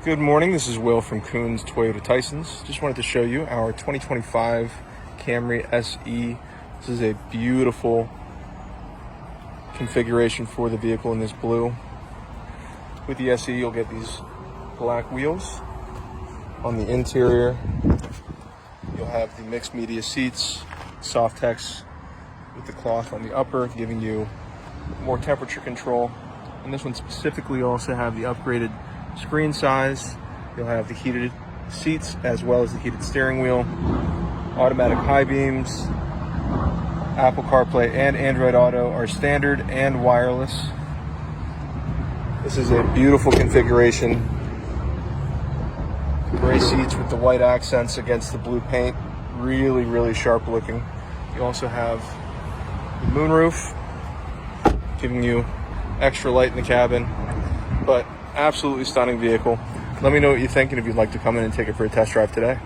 Good morning, this is Will from Coons Toyota Tysons. Just wanted to show you our 2025 Camry SE. This is a beautiful configuration for the vehicle in this blue. With the SE, you'll get these black wheels. On the interior, you'll have the mixed media seats, soft text with the cloth on the upper, giving you more temperature control. And this one specifically also have the upgraded screen size. You'll have the heated seats as well as the heated steering wheel, automatic high beams, Apple CarPlay and Android Auto are standard and wireless. This is a beautiful configuration. Gray seats with the white accents against the blue paint. Really sharp looking. You also have the moonroof, giving you extra light in the cabin, but absolutely stunning vehicle. Let me know what you think and if you'd like to come in and take it for a test drive today.